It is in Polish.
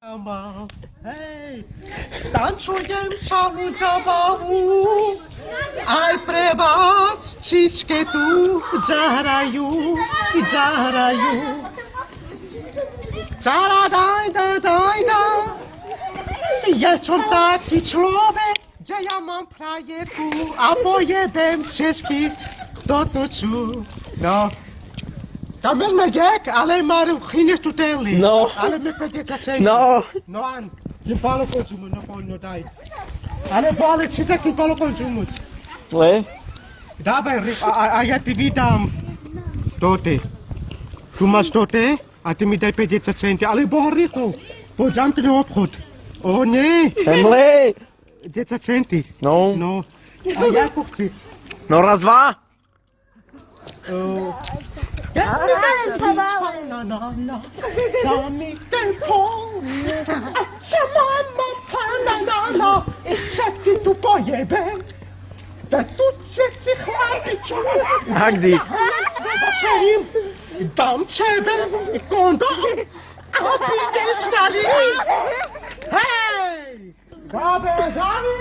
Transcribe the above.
Hej, tańcujem cały zabawu, aj pre vás čiške tu džarajú, džarajú. Čara daj, daj, daj, daj. Ja som taký človek, že ja mám frajerku a pojedem česky do tuču. No. Tam máme gek, ale maru chines tu teli. No. Ale me pede sa ceni. No. No an, je palo konsumu, no polno daj. Ale bole, či taký palo konsumu. Le? Dávaj, a ja ti vydám tote. Tu máš tote a ty mi daj 50 centi, ale boha rýchlo. Poď zamkni obchod. O nie, Emily! 10 centi. No. No, a jako chceš? No raz, dva. Dami tempo, mama panana, i všetky tu pojebem, da tu všetci chlapiču, A kdy? dam tebe kondom, a ty ideš tady. Hej! Dobre, Dami!